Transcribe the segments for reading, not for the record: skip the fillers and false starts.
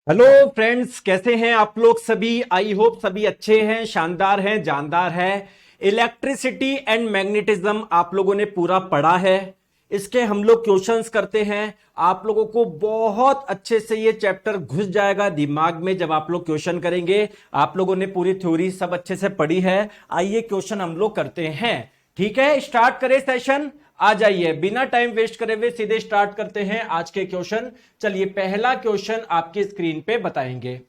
Hello friends, कैसे हैं आप लोग सभी। आई होप सभी अच्छे हैं, शानदार हैं, जानदार है। इलेक्ट्रिसिटी एंड मैग्नेटिज्म आप लोगों ने पूरा पढ़ा है। इसके हम लोग क्वेश्चंस करते हैं। आप लोगों को बहुत अच्छे से ये चैप्टर घुस जाएगा दिमाग में जब आप लोग क्वेश्चन करेंगे। आप लोगों ने पूरी थ्योरी सब अच्छे से पढ़ी है। आइए क्वेश्चन हम लोग करते हैं। ठीक है, स्टार्ट करें सेशन। आ जाइए, बिना टाइम वेस्ट करे हुए सीधे स्टार्ट करते हैं आज के क्वेश्चन। चलिए, पहला क्वेश्चन आपकी स्क्रीन पे बताएंगे।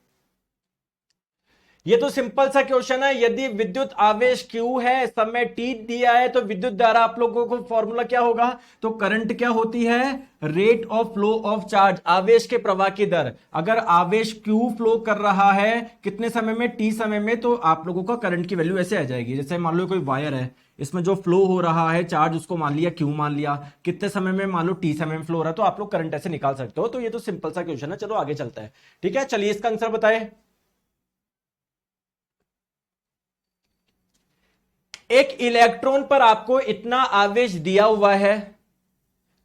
ये तो सिंपल सा क्वेश्चन है। यदि विद्युत आवेश Q है, समय T दिया है, तो विद्युत धारा आप लोगों को फॉर्मूला क्या होगा। तो करंट क्या होती है, rate of flow of charge, आवेश के प्रवाह की दर। अगर आवेश Q फ्लो कर रहा है कितने समय में, T समय में, तो आप लोगों का करंट की वैल्यू ऐसे आ जाएगी। जैसे मान लो कोई वायर है, इसमें जो फ्लो हो रहा है चार्ज, उसको मान लिया Q, मान लिया कितने समय में, मान लो T समय में फ्लो हो रहा है, तो आप लोग करंट ऐसे निकाल सकते हो। तो ये तो सिंपल सा क्वेश्चन है। चलो आगे चलता है। ठीक है, चलिए इसका आंसर बताएं। एक इलेक्ट्रॉन पर आपको इतना आवेश दिया हुआ है,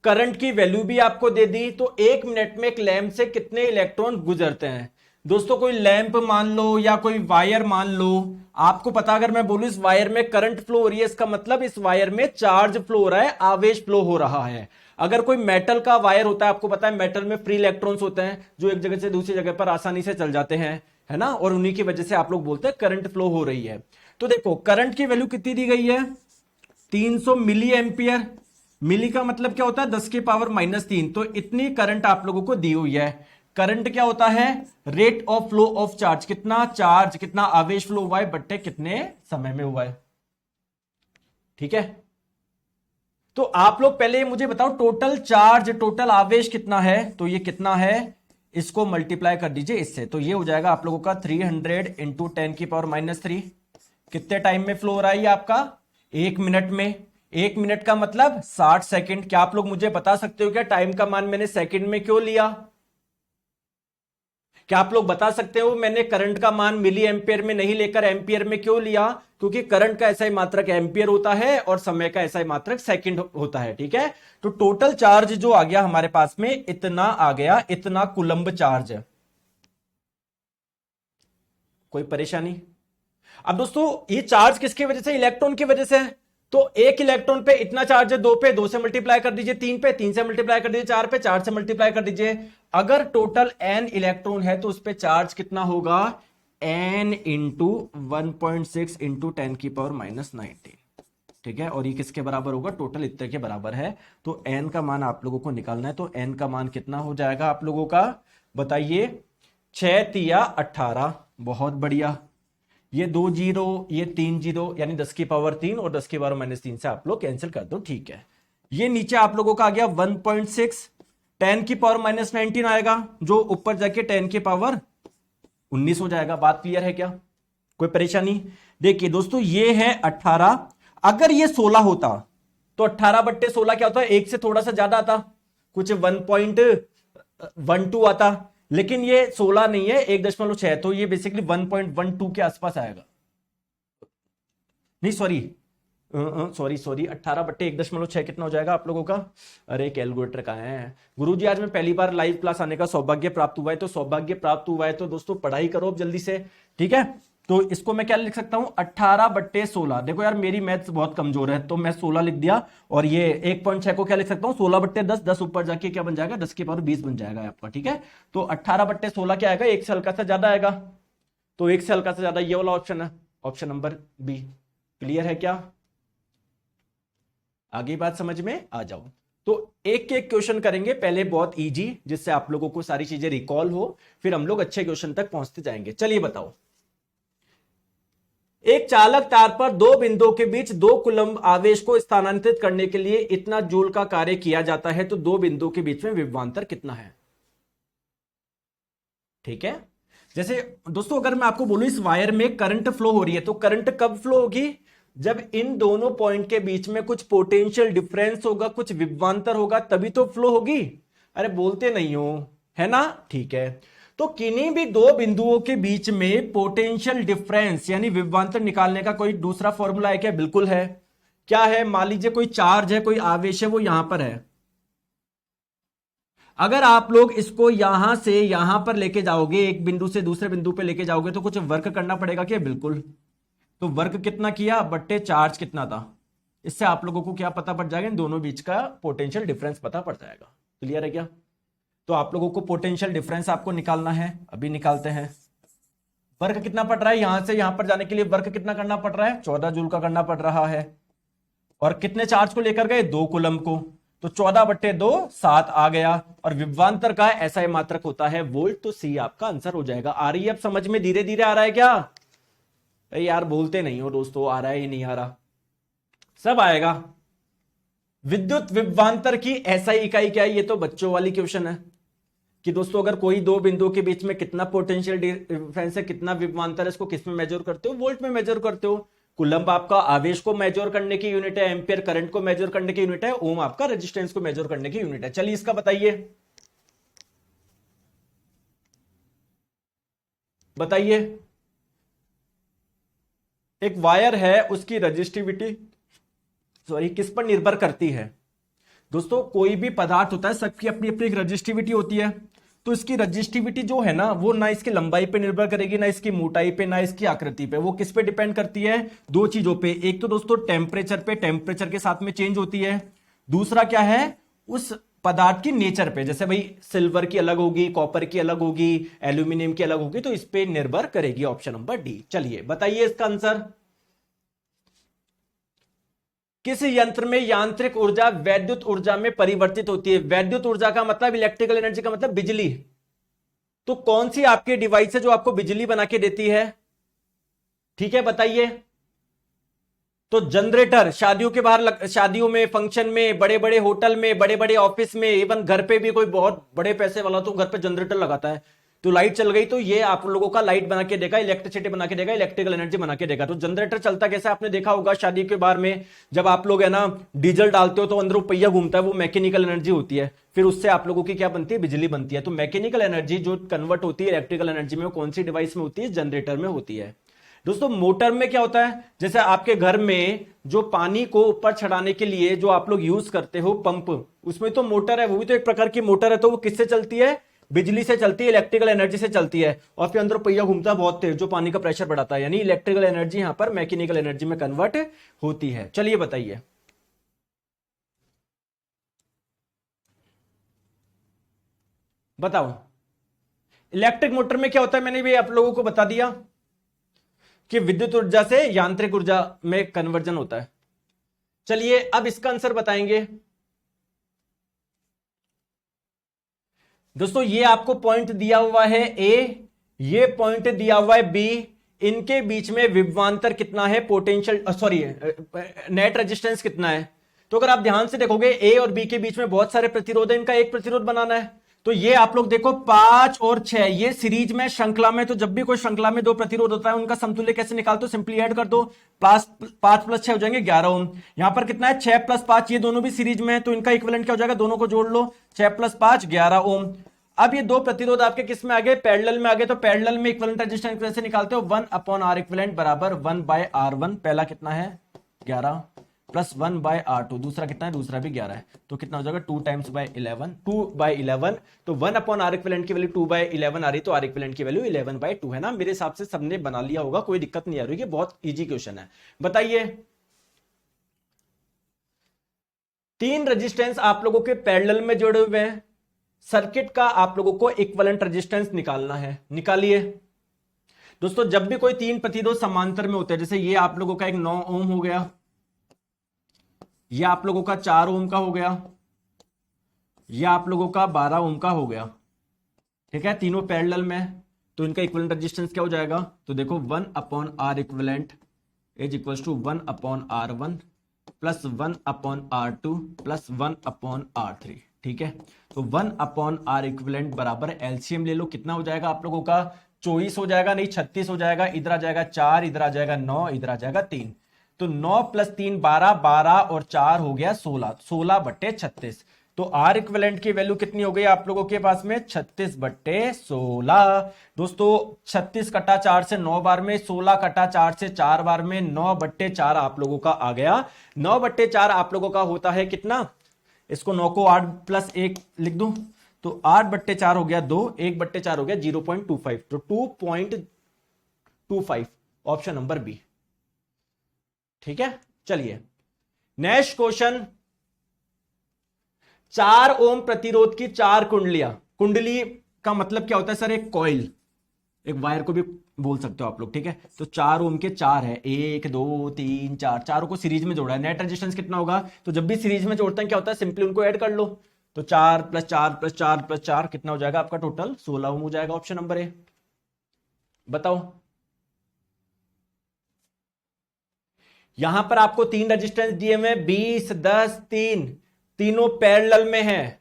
करंट की वैल्यू भी आपको दे दी, तो एक मिनट में एक लैंप से कितने इलेक्ट्रॉन गुजरते हैं। दोस्तों, कोई लैंप मान लो या कोई वायर मान लो, आपको पता, अगर मैं बोलूं इस वायर में करंट फ्लो हो रही है, इसका मतलब इस वायर में चार्ज फ्लो हो रहा है, आवेश फ्लो हो रहा है। अगर कोई मेटल का वायर होता है, आपको पता है मेटल में फ्री इलेक्ट्रॉन्स होते हैं जो एक जगह से दूसरी जगह पर आसानी से चल जाते हैं, है ना, और उन्हीं की वजह से आप लोग बोलते हैं करंट फ्लो हो रही है। तो देखो, करंट की वैल्यू कितनी दी गई है, 300 मिली एम्पियर। मिली का मतलब क्या होता है, 10 की पावर -3। तो इतनी करंट आप लोगों को दी हुई है। करंट क्या होता है, rate of flow of charge, कितना चार्ज, कितना आवेश फ्लो हुआ है बट्टे कितने समय में हुआ है। ठीक है, तो आप लोग पहले मुझे बताओ, टोटल चार्ज, टोटल आवेश कितना है। तो ये कितना है, इसको मल्टीप्लाई कर दीजिए इससे, तो ये हो जाएगा आप लोगों का 300 इंटू 10⁻³ कितने टाइम में फ्लो हो रहा है ये आपका, 1 मिनट में। 1 मिनट का मतलब 60 सेकंड। क्या आप लोग मुझे बता सकते हो क्या टाइम का मान मैंने सेकंड में क्यों लिया। क्या आप लोग बता सकते हो मैंने करंट का मान मिली एम्पियर में नहीं लेकर एम्पियर में क्यों लिया। क्योंकि करंट का ऐसा ही मात्रक एम्पियर होता है और समय का ऐसा ही मात्रक सेकंड होता है। ठीक है, तो टोटल चार्ज जो आ गया हमारे पास में, इतना आ गया, इतना कुलंब चार्ज। कोई परेशानी। अब दोस्तों, ये चार्ज किसकी वजह से, इलेक्ट्रॉन की वजह से है। तो एक इलेक्ट्रॉन पे इतना चार्ज है, 2 पे 2 से मल्टीप्लाई कर दीजिए, 3 पे 3 से मल्टीप्लाई कर दीजिए, 4 पे 4 से मल्टीप्लाई कर दीजिए। अगर टोटल n इलेक्ट्रॉन है तो उस पे चार्ज कितना होगा, n इंटू 1.6 इंटू 10⁻⁻19। ठीक है, और ये किसके बराबर होगा, टोटल इतने के बराबर है। तो n का मान आप लोगों को निकालना है, तो n का मान कितना हो जाएगा आप लोगों का, बताइए। 6 तिया 18, बहुत बढ़िया। ये 2 जीरो, ये 3 जीरो, यानी 10⁻³ और 10⁻³ से आप लोग कैंसिल कर दो। ठीक है, ये नीचे आप लोगों का आ गया 1.6, 10⁻⁻19 आएगा, जो ऊपर जाके 10⁻19 हो जाएगा। बात क्लियर है क्या, कोई परेशानी। देखिए दोस्तों, ये है 18, अगर ये 16 होता तो 18/16 क्या होता है, एक से थोड़ा सा ज्यादा आता, कुछ 1.12 आता। लेकिन ये 16 नहीं है, 1.6, तो ये बेसिकली 1.12 के आसपास आएगा। नहीं, सॉरी सॉरी सॉरी, 18/1.6 कितना हो जाएगा आप लोगों का। अरे कैलकुलेटर कहाँ है गुरुजी, आज मैं पहली बार लाइव क्लास आने का सौभाग्य प्राप्त हुआ है। तो सौभाग्य प्राप्त हुआ है तो दोस्तों पढ़ाई करो अब जल्दी से। ठीक है, तो इसको मैं क्या लिख सकता हूं, 18/16। देखो यार, मेरी मैथ्स बहुत कमजोर है, तो मैं 16 लिख दिया। और ये 1.6 को क्या लिख सकता हूं, 16/10, 10 ऊपर जाके क्या बन जाएगा, 10⁻20 बन जाएगा आपका। ठीक है, तो 18/16 क्या आएगा, एक से हल्का सा ज्यादा आएगा। तो एक से हल्का सा ज्यादा ये वाला ऑप्शन है, ऑप्शन नंबर बी। क्लियर है क्या, आगे बात समझ में आ जाओ। तो एक एक क्वेश्चन करेंगे, पहले बहुत इजी, जिससे आप लोगों को सारी चीजें रिकॉल हो, फिर हम लोग अच्छे क्वेश्चन तक पहुंचते जाएंगे। चलिए बताओ, एक चालक तार पर दो बिंदुओं के बीच 2 कूलम्ब आवेश को स्थानांतरित करने के लिए इतना जूल का कार्य किया जाता है, तो 2 बिंदुओं के बीच में विभवांतर कितना है। ठीक है, जैसे दोस्तों, अगर मैं आपको बोलूं इस वायर में करंट फ्लो हो रही है, तो करंट कब फ्लो होगी, जब इन दोनों पॉइंट के बीच में कुछ पोटेंशियल डिफरेंस होगा, कुछ विभवांतर होगा, तभी तो फ्लो होगी। अरे बोलते नहीं हो, है ना। ठीक है, तो किन्हीं भी 2 बिंदुओं के बीच में पोटेंशियल डिफरेंस यानी विभवांतर निकालने का कोई दूसरा फॉर्मूला है क्या, बिल्कुल है। क्या है, मान लीजिए कोई चार्ज है, कोई आवेश है, वो यहां पर है। अगर आप लोग इसको यहां से यहां पर लेके जाओगे, एक बिंदु से दूसरे बिंदु पे लेके जाओगे, तो कुछ वर्क करना पड़ेगा क्या? बिल्कुल। तो वर्क कितना किया बट्टे चार्ज कितना था, इससे आप लोगों को क्या पता पड़ जाएगा? इन दोनों बीच का पोटेंशियल डिफरेंस पता पड़ जाएगा। क्लियर है क्या? तो आप लोगों को पोटेंशियल डिफरेंस आपको निकालना है, अभी निकालते हैं। वर्क कितना पड़ रहा है? यहां से यहां पर जाने के लिए वर्क कितना करना पड़ रहा है? 14 जूल का करना पड़ रहा है। और कितने चार्ज को लेकर गए? 2 कूलम को। तो 14/2 7 आ गया। और विभवांतर का ऐसा मात्रक होता है वोल्ट। तो सी आपका आंसर हो जाएगा। आ रही है अब समझ में? धीरे धीरे आ रहा है क्या? यार बोलते नहीं हो दोस्तों, आ रहा है ही नहीं आ रहा? सब आएगा। विद्युत विभवांतर की एसआई इकाई क्या है? ये तो बच्चों वाली क्वेश्चन है कि दोस्तों अगर कोई दो बिंदुओं के बीच में कितना पोटेंशियल डिफरेंस है, कितना विभवांतर है, इसको किस में मेजर करते हो? वोल्ट में मेजर करते हो। कूलम्ब आपका आवेश को मेजर करने की यूनिट है, एम्पियर करंट को मेजर करने की यूनिट है, ओम आपका रेजिस्टेंस को मेजर करने की यूनिट है। चलिए इसका बताइए, बताइए। एक वायर है, उसकी रजिस्टिविटी किस पर निर्भर करती है? दोस्तों कोई भी पदार्थ होता है, सबकी अपनी अपनी एक रजिस्टिविटी होती है। तो इसकी रजिस्टिविटी जो है ना, वो ना इसकी लंबाई पे निर्भर करेगी, ना इसकी मोटाई पे, ना इसकी आकृति पे। वो किस पे डिपेंड करती है? दो चीजों पे। एक तो दोस्तों टेम्परेचर पे, टेम्परेचर के साथ में चेंज होती है। दूसरा क्या है? उस पदार्थ की नेचर पे। जैसे भाई सिल्वर की अलग होगी, कॉपर की अलग होगी, एल्यूमिनियम की अलग होगी, तो इस पे निर्भर करेगी। Option number D. चलिए बताइए इसका आंसर। किस यंत्र में यांत्रिक ऊर्जा वैद्युत ऊर्जा में परिवर्तित होती है? वैद्युत ऊर्जा का मतलब, इलेक्ट्रिकल एनर्जी का मतलब बिजली। तो कौन सी आपकी डिवाइस है जो आपको बिजली बना के देती है? ठीक है बताइए। तो जनरेटर। शादियों के बाहर, शादियों में, फंक्शन में, बड़े बड़े होटल में, बड़े बड़े ऑफिस में, इवन घर पे भी कोई बहुत बड़े पैसे वाला तो घर पे जनरेटर लगाता है। तो लाइट चल गई तो ये आप लोगों का लाइट बना के देगा, इलेक्ट्रिसिटी बना के देगा, इलेक्ट्रिकल एनर्जी बना के देगा। तो जनरेटर चलता कैसे आपने देखा होगा शादी के बार में, जब आप लोग है ना डीजल डालते हो तो अंदर पहिया घूमता है, वो मैकेनिकल एनर्जी होती है। फिर उससे आप लोगों की क्या बनती है? बिजली बनती है। तो मैकेनिकल एनर्जी जो कन्वर्ट होती है इलेक्ट्रिकल एनर्जी में, वो कौन सी डिवाइस में होती है? जनरेटर में होती है। दोस्तों मोटर में क्या होता है? जैसे आपके घर में जो पानी को ऊपर चढ़ाने के लिए जो आप लोग यूज करते हो पंप, उसमें तो मोटर है, वो भी तो एक प्रकार की मोटर है। तो वो किससे चलती है? बिजली से चलती है, इलेक्ट्रिकल एनर्जी से चलती है। और फिर अंदर पहिया घूमता है बहुत तेज, जो पानी का प्रेशर बढ़ाता है। यानी इलेक्ट्रिकल एनर्जी यहां पर मैकेनिकल एनर्जी में कन्वर्ट होती है। चलिए बताइए। बताओ इलेक्ट्रिक मोटर में क्या होता है? मैंने भी आप लोगों को बता दिया कि विद्युत ऊर्जा से यांत्रिक ऊर्जा में कन्वर्जन होता है। चलिए अब इसका आंसर बताएंगे। दोस्तों ये आपको पॉइंट दिया हुआ है ए, ये पॉइंट दिया हुआ है बी। इनके बीच में विभवांतर कितना है? पोटेंशियल नेट रेजिस्टेंस कितना है? तो अगर आप ध्यान से देखोगे ए और बी के बीच में बहुत सारे प्रतिरोध है, इनका एक प्रतिरोध बनाना है। तो ये आप लोग देखो 5 और 6, ये सीरीज में, श्रृंखला में। तो जब भी कोई श्रृंखला में दो प्रतिरोध होता है, उनका समतुल्य कैसे निकालते हो? सिंपली ऐड कर दो। 5 + 6 हो जाएंगे 11 ओम। यहां पर कितना है? 6 + 5, ये दोनों भी सीरीज में है, तो इनका इक्विवेलेंट क्या हो जाएगा? दोनों को जोड़ लो, 6 + 5 11 ओम। अब ये दो प्रतिरोध आपके किस में आ गए? पैरेलल में आ गए। तो पैरेलल में इक्विवेलेंट रेजिस्टेंस कैसे निकालते हो? 1/R इक्विवेलेंट बराबर 1/R1। पहला कितना है? 11 प्लस 1/R2। दूसरा कितना है? दूसरा भी 11 है। तो कितना हो जाएगा? 2 बाई 11। तो 1/R इक्विवेलेंट की वैल्यू 2/11 आ रही, तो R इक्विवेलेंट की वैल्यू 11/2 है ना। मेरे हिसाब से सबने बना लिया होगा, कोई दिक्कत नहीं आ रही है, बहुत इजी क्वेश्चन है। बताइए 3 रेजिस्टेंस आप लोगों के पैरेलल में जुड़े हुए हैं, सर्किट का आप लोगों को इक्विवेलेंट रेजिस्टेंस निकालना है। निकालिए दोस्तों। जब भी कोई 3 प्रतिरोध समांतर में होते हैं, जैसे ये आप लोगों का एक 9 ओम हो गया, ये आप लोगों का 4 ओम का हो गया, ये आप लोगों का 12 ओम का हो गया। ठीक है, तीनों पैरेलल में, तो इनका इक्विवेलेंट रेजिस्टेंस क्या हो जाएगा? तो देखो 1/R equivalent is equal to 1/R1 plus 1/R2 plus 1/R3। ठीक है, तो 1/R इक्विवेलेंट बराबर एलसीएम ले लो, कितना हो जाएगा आप लोगों का? 24 हो जाएगा, नहीं 36 हो जाएगा। इधर आ जाएगा 4, इधर आ जाएगा 9, इधर आ जाएगा 3। तो 9 + 3 12, 12 और 4 हो गया 16, 16/36। तो R इक्विवेलेंट की वैल्यू कितनी हो गई आप लोगों के पास में? 36/16। दोस्तों 36 कटा 4 से 9 बार में, 16 कटा 4 से 4 बार में, 9/4 आप लोगों का आ गया। 9/4 आप लोगों का होता है कितना? इसको 9 को 8 + 1 लिख दूं, तो 8/4 हो गया 2, 1/4 हो गया 0.25, तो 2.25 ऑप्शन नंबर बी। ठीक है, चलिए नेक्स्ट क्वेश्चन। 4 ओम प्रतिरोध की 4 कुंडलियां, कुंडली का मतलब क्या होता है सर? एक कॉइल, एक वायर को भी बोल सकते हो आप लोग। ठीक है, तो 4 ओम के 4 है, 1 2 3 4, चारों को सीरीज में जोड़ा है। नेट रेजिस्टेंस कितना होगा? तो जब भी सीरीज में जोड़ते हैं क्या होता है, सिंपली उनको ऐड कर लो। तो 4 + 4 + 4 + 4 कितना हो जाएगा आपका? टोटल 16 ओम हो जाएगा। Option number A. बताओ, यहां पर आपको 3 रेजिस्टेंस दिए हुए, 20 10 3, तीनों पैरेलल में है।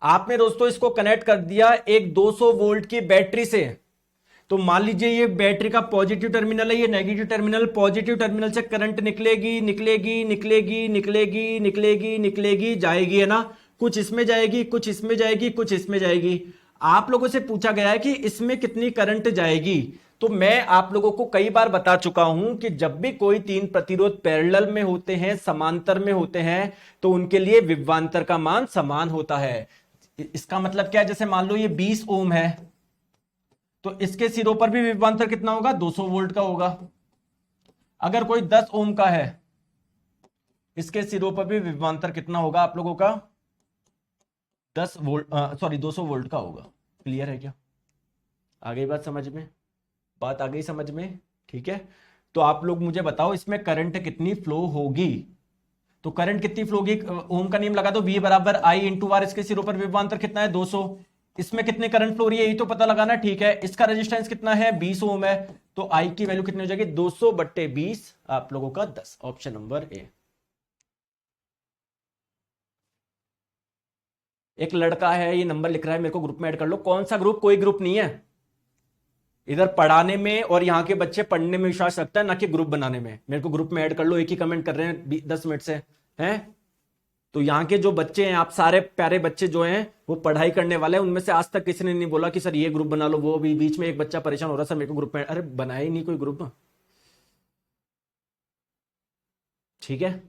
आपने दोस्तों इसको कनेक्ट कर दिया एक 200 वोल्ट की बैटरी से। तो मान लीजिए ये बैटरी का पॉजिटिव टर्मिनल है, ये नेगेटिव टर्मिनल। पॉजिटिव टर्मिनल से करंट निकलेगी निकलेगी निकलेगी निकलेगी निकलेगी निकलेगी, जाएगी, है ना? कुछ इसमें जाएगी, कुछ इसमें जाएगी, कुछ इसमें जाएगी। आप लोगों से पूछा गया है कि इसमें कितनी करंट जाएगी। तो मैं आप लोगों को कई बार बता चुका हूं कि जब भी कोई 3 प्रतिरोध पैरेलल में होते हैं, समांतर में होते हैं, तो उनके लिए विभवांतर का मान समान होता है। इसका मतलब क्या है? जैसे मान लो ये 20 ओम है, तो इसके सिरों पर भी विभवांतर कितना होगा? 200 वोल्ट का होगा। अगर कोई 10 ओम का है, इसके सिरों पर भी विभवांतर कितना होगा आप लोगों का? 10 वोल्ट, सॉरी 200 वोल्ट का होगा। क्लियर है क्या? आ गई बात समझ में? बात आ गई समझ में? ठीक है, तो आप लोग मुझे बताओ इसमें करंट कितनी फ्लो होगी? तो करंट कितनी फ्लो होगी? ओम का नियम लगा दो, V = I × R। इसके सिरों पर विभवांतर कितना है? 200। इसमें कितने करंट फ्लो रही है, यही तो पता लगाना। ठीक है, इसका रेजिस्टेंस कितना है? 20 ओम है, तो I की वैल्यू कितनी हो जाएगी? 200/20 आप लोगों का 10। Option number A. एक लड़का है, ये नंबर लिख रहा है, मेरे को ग्रुप में ऐड कर लो। कौन सा ग्रुप? कोई ग्रुप नहीं है। इधर पढ़ाने में और यहाँ के बच्चे पढ़ने में विश्वास रखता है, ना कि ग्रुप बनाने में। मेरे को ग्रुप में ऐड कर लो। एक ही कमेंट कर रहे हैं 10 मिनट से, हैं? तो यहाँ के जो बच्चे हैं, आप सारे प्यारे बच्चे जो हैं, वो पढ़ाई करने वाले हैं। उनमें से आज तक किसी ने नहीं बोला कि सर ये ग्रुप बना लो। वो भी बीच में एक बच्चा परेशान हो रहा, सर मेरे को ग्रुप में, अरे बनाया ही नहीं कोई ग्रुप। ठीक है,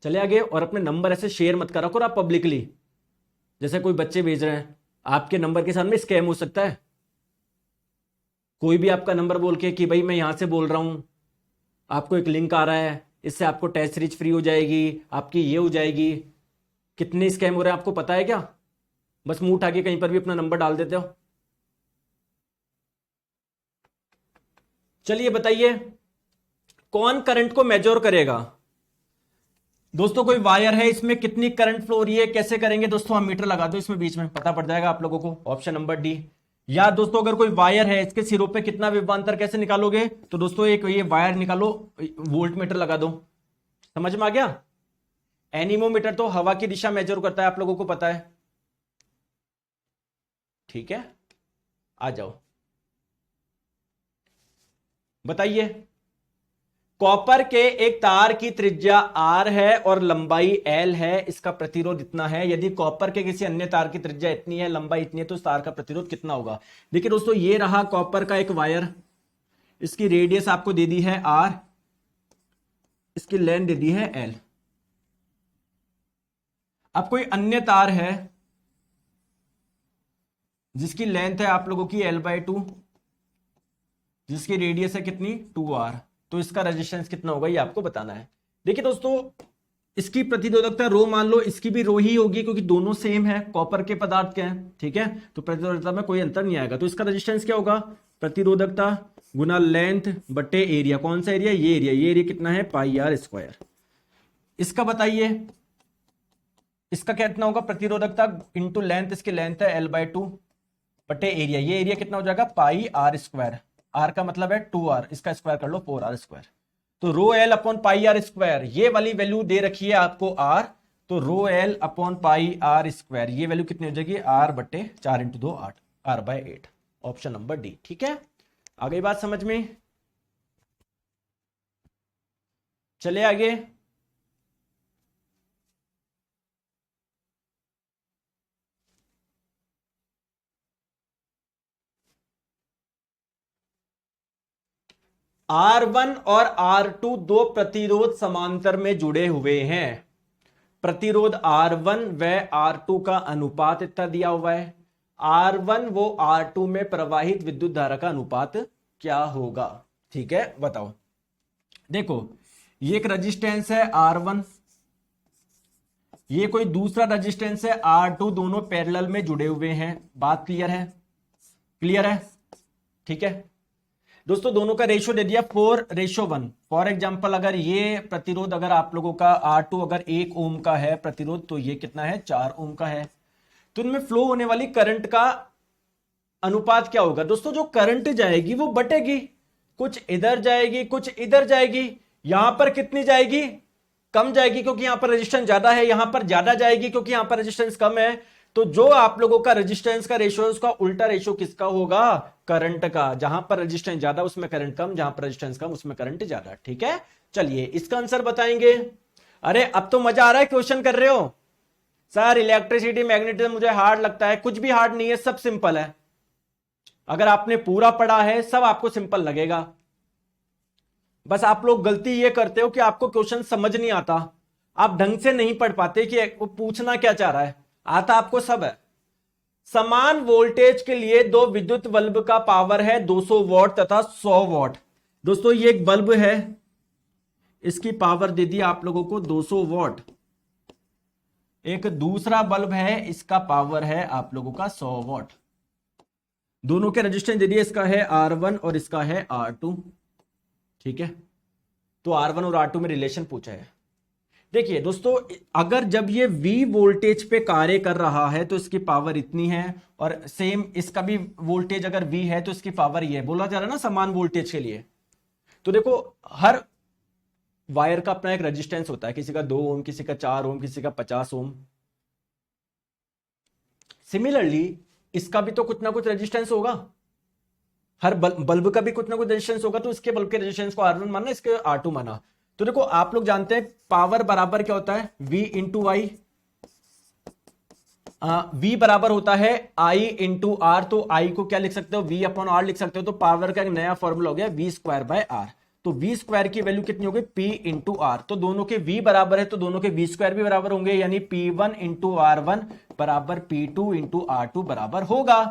चले आगे। और अपने नंबर ऐसे शेयर मत करा करो आप पब्लिकली, जैसे कोई बच्चे भेज रहे हैं। आपके नंबर के साथ में स्कैम हो सकता है। कोई भी आपका नंबर बोल के कि भाई मैं यहां से बोल रहा हूं, आपको एक लिंक आ रहा है, इससे आपको टेस्ट सीरीज फ्री हो जाएगी, आपकी ये हो जाएगी। कितने स्कैम हो रहे हैं आपको पता है क्या? बस मुंह उठा के कहीं पर भी अपना नंबर डाल देते हो। चलिए बताइए, कौन करंट को मेजर करेगा? दोस्तों कोई वायर है, इसमें कितनी करंट फ्लो हो रही है, कैसे करेंगे दोस्तों? हम मीटर लगा दो इसमें, बीच में पता पड़ जाएगा आप लोगों को। Option number D. या दोस्तों अगर कोई वायर है, इसके सिरों पे कितना विभवांतर कैसे निकालोगे? तो दोस्तों एक ये वायर निकालो, वोल्ट मीटर लगा दो। समझ में आ गया? एनीमोमीटर तो हवा की दिशा मेजर करता है, आप लोगों को पता है। ठीक है, आ जाओ बताइए। कॉपर के एक तार की त्रिज्या R है और लंबाई L है, इसका प्रतिरोध इतना है। यदि कॉपर के किसी अन्य तार की त्रिज्या इतनी है, लंबाई इतनी है, तो उस तार का प्रतिरोध कितना होगा? देखिए दोस्तों, ये रहा कॉपर का एक वायर, इसकी रेडियस आपको दे दी है R, इसकी लेंथ दे दी है L। अब कोई अन्य तार है जिसकी लेंथ है आप लोगों की L/2, जिसकी रेडियस है कितनी? 2R। तो इसका रेजिस्टेंस कितना होगा ये आपको बताना है। देखिए दोस्तों, इसकी प्रतिरोधकता रो मान लो, इसकी भी रो ही होगी, क्योंकि दोनों सेम है, कॉपर के पदार्थ के हैं। ठीक है, तो प्रतिरोधकता में कोई अंतर नहीं आएगा। तो इसका रेजिस्टेंस क्या होगा? प्रतिरोधकता गुना लेंथ बटे एरिया। कौन सा एरिया? ये एरिया। ये एरिया कितना है? πr²। इसका बताइए, इसका कितना होगा? प्रतिरोधकता इंटू लेंथ, इसकी लेंथ है L/2 बटे एरिया। ये एरिया कितना हो जाएगा? πr²। R का मतलब है 2R, इसका स्क्वायर कर लो 4R²। तो ρL/πr², ये वाली वैल्यू दे रखी है आपको R, तो ρL/πr², ये वैल्यू कितनी हो जाएगी? R/4 × 2 8, R/8। Option number D. ठीक है, आ गई बात समझ में? चले आगे। R1 और R2 दो प्रतिरोध समांतर में जुड़े हुए हैं। प्रतिरोध R1 व R2 का अनुपात इतना दिया हुआ है। R1 वो R2 में प्रवाहित विद्युत धारा का अनुपात क्या होगा? ठीक है, बताओ। देखो, ये एक रेजिस्टेंस है R1, ये कोई दूसरा रेजिस्टेंस है R2, दोनों पैरेलल में जुड़े हुए हैं। बात क्लियर है? क्लियर है? ठीक है दोस्तों, दोनों का रेशियो दे दिया 4:1। फॉर एग्जांपल अगर ये प्रतिरोध, अगर आप लोगों का R2 अगर 1 ओम का है प्रतिरोध, तो ये कितना है? 4 ओम का है। तो इनमें फ्लो होने वाली करंट का अनुपात क्या होगा? दोस्तों, जो करंट जाएगी वो बटेगी, कुछ इधर जाएगी कुछ इधर जाएगी। यहां पर कितनी जाएगी? कम जाएगी, क्योंकि यहां पर रेजिस्टेंस ज्यादा है। यहां पर ज्यादा जाएगी क्योंकि यहां पर रेजिस्टेंस कम है। तो जो आप लोगों का रेजिस्टेंस का रेशियो है, उसका उल्टा रेशियो किसका होगा? करंट का। जहां पर रेजिस्टेंस ज्यादा उसमें करंट कम, जहां पर रेजिस्टेंस कम उसमें करंट ज्यादा। ठीक है, चलिए इसका आंसर बताएंगे। अरे अब तो मजा आ रहा है, क्वेश्चन कर रहे हो। सर इलेक्ट्रिसिटी मैग्नेटिज्म मुझे हार्ड लगता है। कुछ भी हार्ड नहीं है, सब सिंपल है। अगर आपने पूरा पढ़ा है सब आपको सिंपल लगेगा। बस आप लोग गलती ये करते हो कि आपको क्वेश्चन समझ नहीं आता, आप ढंग से नहीं पढ़ पाते कि वो पूछना क्या चाह रहा है। आता आपको सब है। समान वोल्टेज के लिए दो विद्युत बल्ब का पावर है 200 वॉट तथा 100 वॉट। दोस्तों, ये एक बल्ब है, इसकी पावर दे दी आप लोगों को 200 वॉट। एक दूसरा बल्ब है, इसका पावर है आप लोगों का 100 वॉट। दोनों के रेजिस्टेंस दे दिए, इसका है R1 और इसका है R2। ठीक है, तो R1 और R2 में रिलेशन पूछा है। देखिए दोस्तों, अगर जब ये V वोल्टेज पे कार्य कर रहा है तो इसकी पावर इतनी है, और सेम इसका भी वोल्टेज अगर V है तो इसकी पावर ये है। बोला जा रहा है ना समान वोल्टेज के लिए। तो देखो, हर वायर का अपना एक रेजिस्टेंस होता है, किसी का 2 ओम, किसी का 4 ओम, किसी का 50 ओम। सिमिलरली इसका भी तो कुछ ना कुछ रेजिस्टेंस होगा, हर बल्ब का भी कुछ ना कुछ रेजिस्टेंस होगा। तो इसके बल्ब के रेजिस्टेंस को R1 माना, इसके R2 माना। तो देखो, आप लोग जानते हैं पावर बराबर क्या होता है? V इंटू आई। V बराबर होता है I इंटू आर। तो I को क्या लिख सकते हो? V अपॉन R लिख सकते हो। तो पावर का एक नया फॉर्मूला हो गया V²/R। तो V² की वैल्यू कितनी होगी? P into R। तो दोनों के V बराबर है तो दोनों के V² भी बराबर होंगे, यानी P1 इंटू R1 बराबर P2 इंटू R2 बराबर होगा।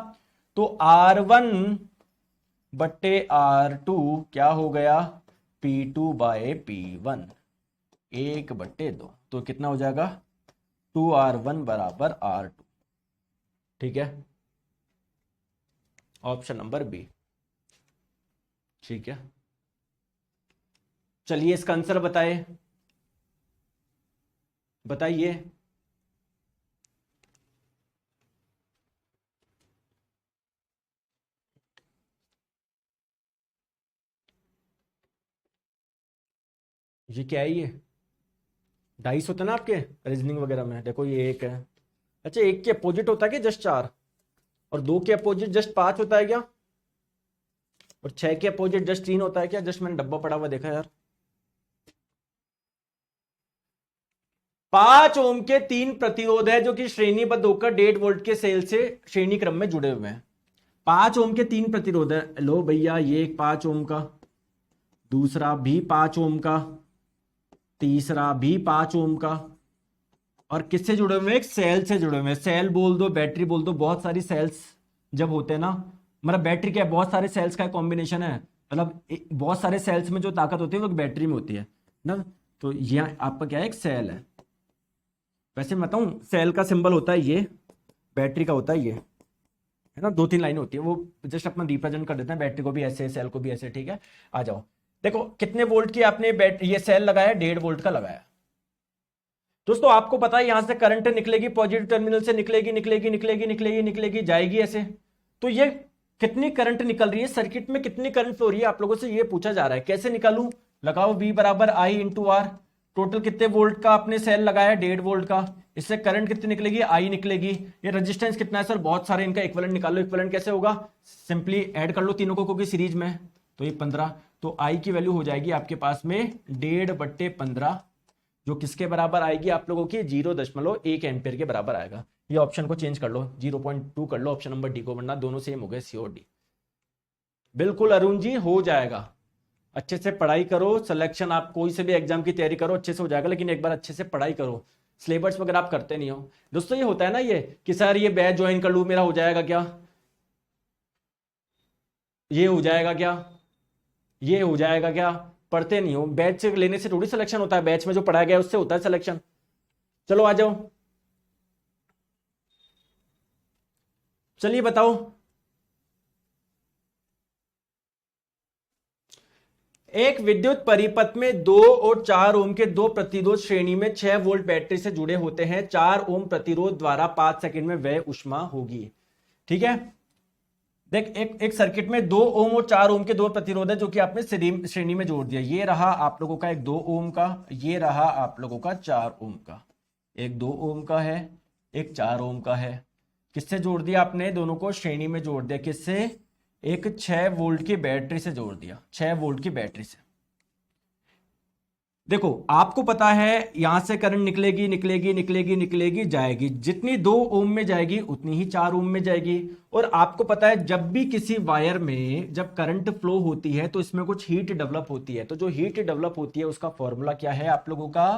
तो R1 बट्टे R2 क्या हो गया? P2/P1, 1/2। तो कितना हो जाएगा? 2R1 बराबर R2। ठीक है, ऑप्शन नंबर बी। ठीक है, चलिए इसका आंसर बताइए। ये क्या है? ये डाइस होता है ना आपके रीजनिंग वगैरह में। देखो, ये 1 है। अच्छा, 1 के अपोजिट होता है क्या जस्ट 4? और 2 के अपोजिट जस्ट 5 होता है क्या? और 6 के अपोजिट जस्ट 3 होता है क्या? जस्ट मैंने डब्बा पड़ा हुआ देखा यार। 5 ओम के 3 प्रतिरोध है जो कि श्रेणीबद्ध होकर 1.5 वोल्ट के सेल से श्रेणी क्रम में जुड़े हुए हैं। 5 ओम के 3 प्रतिरोध है। लो भैया, ये एक 5 ओम का, दूसरा भी 5 ओम का, तीसरा भी 5 ओम का। और किससे जुड़े हुए हैं? एक सेल से जुड़े हुए हैं। सेल बोल दो, बैटरी बोल दो, बहुत सारी सेल्स जब होते हैं ना, मतलब बैटरी क्या है? बहुत सारे सेल्स का कॉम्बिनेशन है। मतलब बहुत सारे सेल्स में जो ताकत होती है वो बैटरी में होती है ना। तो ये आपका क्या है? एक सेल है। वैसे मैं बताऊं, सेल का सिंबल होता है ये, बैटरी का होता है ये, है ना। 2-3 लाइन होती है, वो जस्ट अपना रिप्रेजेंट कर देते हैं। बैटरी को भी ऐसे, सेल को भी ऐसे। ठीक है, आ जाओ। देखो, कितने वोल्ट की आपने ये सेल लगाया? 1.5 वोल्ट का लगाया। दोस्तों, आपको पता है यहां से करंट निकलेगी, पॉजिटिव टर्मिनल से निकलेगी, जाएगी ऐसे। तो ये कितनी करंट निकल रही है सर्किट में, कितनी करंट फ्लो हो रही है, आप लोगों से ये पूछा जा रहा है। कैसे निकालूं? लगाओ V बराबर I इंटू आर। टोटल कितने वोल्ट का आपने सेल लगाया? 1.5 वोल्ट का। इससे करंट कितनी निकलेगी? I निकलेगी। ये रेजिस्टेंस कितना है सर? बहुत सारे, इनका इक्विवेलेंट निकालो। इक्विवेलेंट कैसे होगा? सिंपली ऐड कर लो तीनों को, क्योंकि सीरीज में। तो ये 15। तो I की वैल्यू हो जाएगी आपके पास में 1.5/15, जो किसके बराबर आएगी आप लोगों की? 0.1 एम्पियर के बराबर आएगा। ये ऑप्शन को चेंज कर लो, 0.2 कर लो ऑप्शन नंबर डी को, वरना दोनों सेम हो गए, सी और डी। बिल्कुल अरुण जी, हो जाएगा। अच्छे से पढ़ाई करो, सिलेक्शन आप कोई से भी एग्जाम की तैयारी करो, अच्छे से हो जाएगा। लेकिन एक बार अच्छे से पढ़ाई करो, सिलेबस वगैरह आप करते नहीं हो दोस्तों। ये होता है ना ये कि सर ये बैच ज्वाइन कर लूँ, मेरा हो जाएगा क्या, ये हो जाएगा क्या, ये हो जाएगा क्या, पढ़ते नहीं हो। बैच लेने से थोड़ी सिलेक्शन होता है, बैच में जो पढ़ाया गया है उससे होता है सिलेक्शन। चलो आ जाओ, चलिए बताओ। एक विद्युत परिपथ में 2 और 4 ओम के दो प्रतिरोध श्रेणी में 6 वोल्ट बैटरी से जुड़े होते हैं। 4 ओम प्रतिरोध द्वारा 5 सेकंड में व्यय ऊष्मा होगी। ठीक है, देख एक सर्किट में 2 ओम और 4 ओम के दो प्रतिरोध है जो कि आपने श्रेणी में जोड़ दिया। ये रहा आप लोगों का एक 2 ओम का, ये रहा आप लोगों का 4 ओम का। एक 2 ओम का है, एक 4 ओम का है। किससे जोड़ दिया आपने? दोनों को श्रेणी में जोड़ दिया। किससे? एक 6 वोल्ट की बैटरी से जोड़ दिया, 6 वोल्ट की बैटरी से। देखो आपको पता है यहां से करंट निकलेगी निकलेगी निकलेगी निकलेगी जाएगी, जितनी 2 ओम में जाएगी उतनी ही 4 ओम में जाएगी। और आपको पता है जब भी किसी वायर में जब करंट फ्लो होती है तो इसमें कुछ हीट डेवलप होती है। तो जो हीट डेवलप होती है उसका फॉर्मूला क्या है आप लोगों का?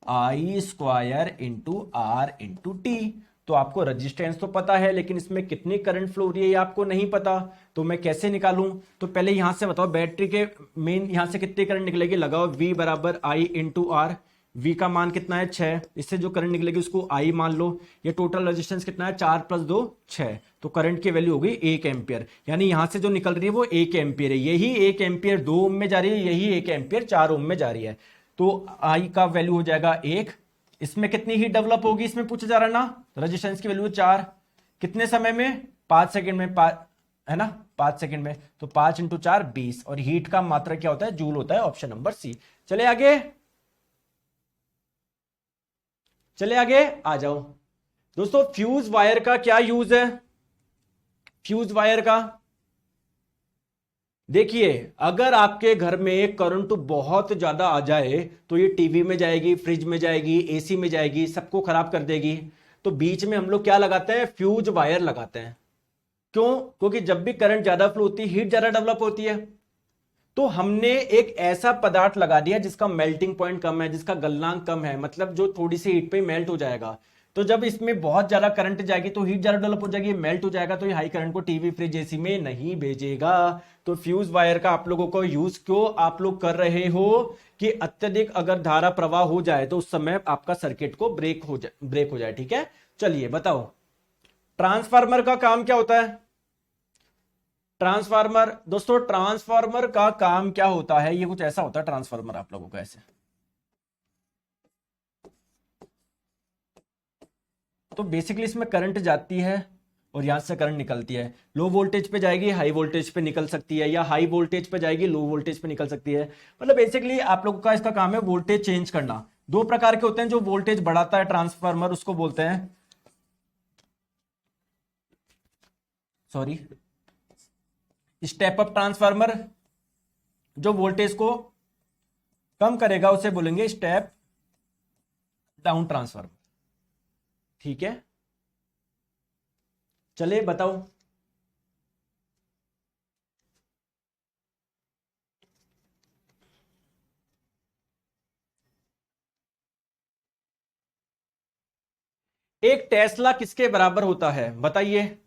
I square into R into T. तो आपको रेजिस्टेंस तो पता है, लेकिन इसमें कितनी करंट फ्लो हो रही है ये आपको नहीं पता। तो मैं कैसे निकालूं? तो पहले यहां से बताओ बैटरी के मेन यहां से कितनी करंट निकलेगी, लगाओ V बराबर आई इंटू आर। V का मान कितना है? 6। इससे जो करंट निकलेगी उसको I मान लो। ये टोटल रेजिस्टेंस कितना है? 4 + 2 6। तो करंट की वैल्यू हो गई 1 एम्पियर। यानी यहां से जो निकल रही है वो 1 एम्पियर है। यही 1 एम्पियर 2 ओम में जा रही है, यही 1 एम्पियर 4 ओम में जा रही है। तो I का वैल्यू हो जाएगा 1। इसमें कितनी हीट डेवलप होगी इसमें पूछा जा रहा है ना। रेजिस्टेंस की वैल्यू 4। कितने समय में? 5 सेकंड में, है ना, 5 सेकंड में। तो 5 × 4 20। और हीट का मात्रा क्या होता है? जूल होता है। Option number C. चले आगे, चले आगे आ जाओ दोस्तों। फ्यूज वायर का क्या यूज है? फ्यूज वायर का देखिए, अगर आपके घर में करंट बहुत ज्यादा आ जाए तो ये टीवी में जाएगी, फ्रिज में जाएगी, एसी में जाएगी, सबको खराब कर देगी। तो बीच में हम लोग क्या लगाते हैं? फ्यूज वायर लगाते हैं। क्यों? क्योंकि जब भी करंट ज्यादा फ्लो होती है हीट ज्यादा डेवलप होती है। तो हमने एक ऐसा पदार्थ लगा दिया जिसका मेल्टिंग पॉइंट कम है, जिसका गलनांक कम है, मतलब जो थोड़ी सी हीट पे मेल्ट हो जाएगा। तो जब इसमें बहुत ज्यादा करंट जाएगी तो हीट ज्यादा डेवलप हो जाएगी, मेल्ट हो जाएगा, तो ये हाई करंट को टीवी फ्रिज एसी में नहीं भेजेगा। तो फ्यूज वायर का आप लोगों को यूज क्यों आप लोग कर रहे हो कि अत्यधिक अगर धारा प्रवाह हो जाए तो उस समय आपका सर्किट को ब्रेक हो जाए। ठीक है, चलिए बताओ ट्रांसफार्मर का काम क्या होता है? ट्रांसफार्मर दोस्तों, ट्रांसफार्मर का काम क्या होता है? ये कुछ ऐसा होता है ट्रांसफार्मर आप लोगों का ऐसे। तो बेसिकली इसमें करंट जाती है और यहां से करंट निकलती है। लो वोल्टेज पे जाएगी, हाई वोल्टेज पे निकल सकती है, या हाई वोल्टेज पे जाएगी, लो वोल्टेज पे निकल सकती है। मतलब बेसिकली आप लोगों का इसका काम है वोल्टेज चेंज करना। 2 प्रकार के होते हैं, जो वोल्टेज बढ़ाता है ट्रांसफार्मर उसको बोलते हैं, सॉरी, स्टेप अप ट्रांसफार्मर। जो वोल्टेज को कम करेगा उसे बोलेंगे स्टेप डाउन ट्रांसफार्मर। ठीक है, चलिए बताओ। एक टेस्ला किसके बराबर होता है बताइए?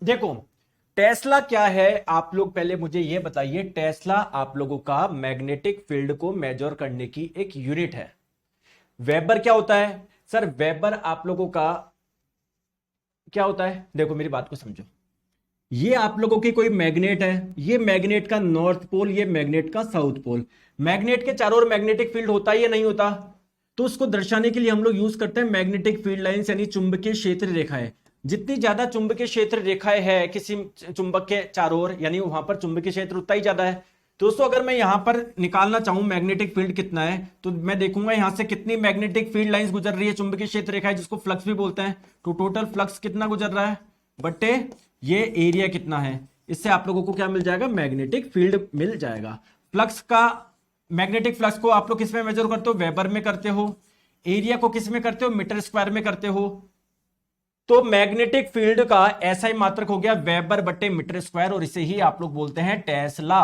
देखो टेस्ला क्या है, आप लोग पहले मुझे यह बताइए। टेस्ला आप लोगों का मैग्नेटिक फील्ड को मेजर करने की एक यूनिट है। वेबर क्या होता है? सर वेबर आप लोगों का क्या होता है? देखो मेरी बात को समझो। ये आप लोगों की कोई मैग्नेट है, ये मैग्नेट का नॉर्थ पोल, ये मैग्नेट का साउथ पोल। मैग्नेट के चारों ओर मैग्नेटिक फील्ड होता है या नहीं होता? तो उसको दर्शाने के लिए हम लोग यूज करते हैं मैग्नेटिक फील्ड लाइंस, यानी चुंबकीय क्षेत्र रेखाएं। जितनी ज्यादा चुंबकीय क्षेत्र रेखाएं है किसी चुंबक के चारों ओर, यानी वहां पर चुंबकीय क्षेत्र उतना ही ज्यादा है। दोस्तों अगर मैं यहां पर निकालना चाहूं मैग्नेटिक फील्ड कितना है, तो मैं देखूंगा यहां से कितनी मैग्नेटिक फील्ड लाइंस गुजर रही है, चुंबकीय क्षेत्र रेखा है जिसको फ्लक्स भी बोलते हैं। तो टोटल फ्लक्स कितना गुजर रहा है बट्टे ये एरिया कितना है, इससे आप लोगों को क्या मिल जाएगा, मैग्नेटिक फील्ड मिल जाएगा। फ्लक्स का, मैग्नेटिक फ्लक्स को आप लोग किस में मेजर करते हो, वेबर में करते हो। एरिया को किस में करते हो, मीटर स्क्वायर में करते हो। तो मैग्नेटिक फील्ड का ऐसा मात्रक हो गया वेबर बट्टे मीटर स्क्वायर, और इसे ही आप लोग बोलते हैं टेस्ला।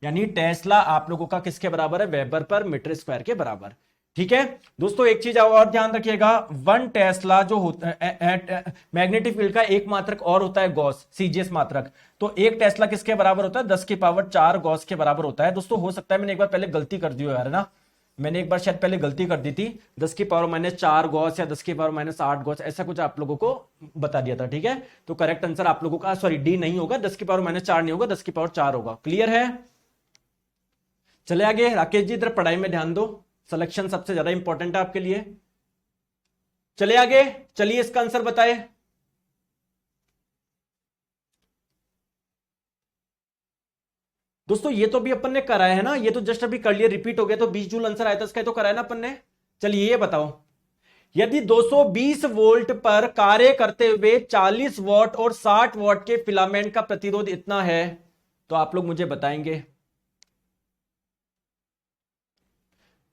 यानी टेस्ला आप लोगों का किसके बराबर है, वेबर पर मीटर स्क्वायर के बराबर। ठीक है दोस्तों, एक चीज और ध्यान रखिएगा, 1 टेस्ला जो होता है मैग्नेटिक फील्ड का एक मात्रक और होता है गॉस, सीजीएस मात्रक। तो 1 टेस्ला किसके बराबर होता है, 10 की पावर 4 गॉस के बराबर होता है। दोस्तों हो सकता है मैंने एक बार पहले गलती कर दी हो यार ना, मैंने एक बार शायद पहले गलती कर दी थी, 10 की पावर -4 गॉस या 10 की पावर -8 गॉस, ऐसा कुछ आप लोगों को बता दिया था। ठीक है, तो करेक्ट आंसर आप लोगों का, सॉरी डी नहीं होगा, 10 की पावर -4 नहीं होगा, 10 की पावर 4 होगा। क्लियर है, चले आगे। राकेश जी इधर पढ़ाई में ध्यान दो, सिलेक्शन सबसे ज्यादा इंपॉर्टेंट है आपके लिए। चले आगे, चलिए इसका आंसर बताए। दोस्तों ये तो अभी अपन ने कराया है ना, ये तो जस्ट अभी कर लिया, रिपीट हो गया, तो 20 जूल आंसर आया था इसका, तो कराया ना अपन ने। चलिए ये बताओ, यदि 220 वोल्ट पर कार्य करते हुए 40 वॉट और 60 वॉट के फिलामेंट का प्रतिरोध इतना है, तो आप लोग मुझे बताएंगे।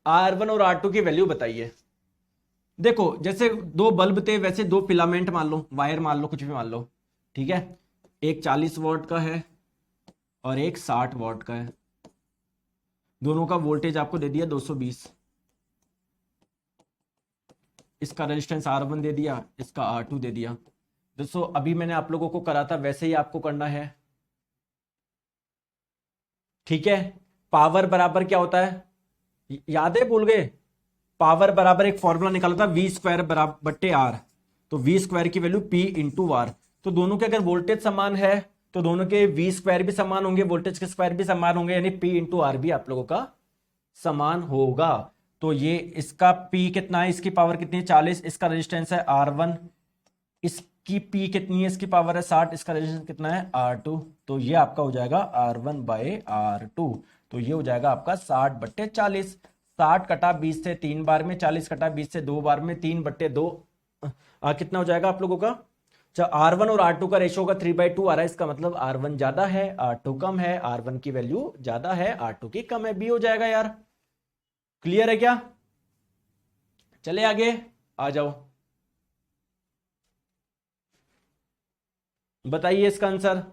R1 और R2 की वैल्यू बताइए। देखो जैसे 2 बल्ब थे वैसे 2 फिलामेंट मान लो, वायर मान लो, कुछ भी मान लो। ठीक है, एक 40 वॉट का है और एक 60 वॉट का है, दोनों का वोल्टेज आपको दे दिया 220। इसका रेजिस्टेंस R1 दे दिया, इसका R2 दे दिया। दोस्तों अभी मैंने आप लोगों को करा था वैसे ही आपको करना है। ठीक है, पावर बराबर क्या होता है, याद है, भूल गए। पावर बराबर एक फॉर्मूला निकाला था, वी स्क्वायर बराबर बट्टे आर। तो वी स्क्वायर की वैल्यू पी इंटू आर। तो दोनों के अगर वोल्टेज समान है तो दोनों के वी स्क्वायर भी समान होंगे, वोल्टेज के स्क्वायर भी समान होंगे, यानी पी इंटू आर भी आप लोगों का समान होगा। तो ये इसका पी कितना है, इसकी पावर कितनी है 40, इसका रेजिस्टेंस है R1, इसकी पी कितनी है, इसकी पावर है 60, इसका रेजिस्टेंस कितना है R2। तो ये आपका हो जाएगा R1 बाय R2। तो ये हो जाएगा आपका 60 बट्टे 40। 60 कटा 20 से 3 बार में, 40 कटा 20 से 2 बार में, 3 बट्टे 2 कितना हो जाएगा आप लोगों का। R1 और R2 का रेशियो का 3/2 आ रहा है, इसका मतलब R1 ज्यादा है R2 कम है, R1 की वैल्यू ज्यादा है R2 की कम है, बी हो जाएगा यार। क्लियर है क्या, चले आगे, आ जाओ बताइए इसका आंसर।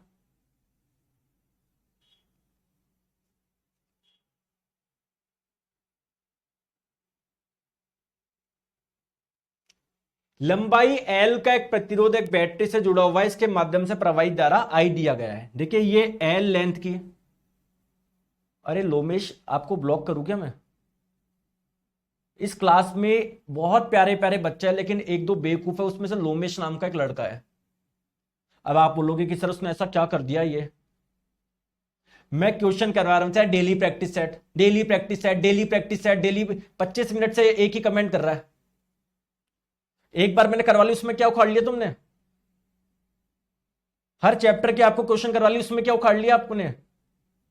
लंबाई L का एक प्रतिरोध एक बैटरी से जुड़ा हुआ है, इसके माध्यम से प्रवाहित धारा I दिया गया है। देखिए ये L लेंथ की, अरे लोमेश आपको ब्लॉक करूं क्या मैं, इस क्लास में बहुत प्यारे प्यारे बच्चे हैं लेकिन एक दो बेवकूफ है, उसमें से लोमेश नाम का एक लड़का है। अब आप बोलोगे कि सर उसने ऐसा क्या कर दिया, ये मैं क्वेश्चन करवा रहा हूं, चाहे daily practice set, daily practice set, daily practice set, daily 25 minute से एक ही कमेंट कर रहा है। एक बार मैंने करवा ली, उसमें क्या उखाड़ लिया तुमने, हर चैप्टर के आपको क्वेश्चन करवा ली, उसमें क्या उखाड़ लिया आपने,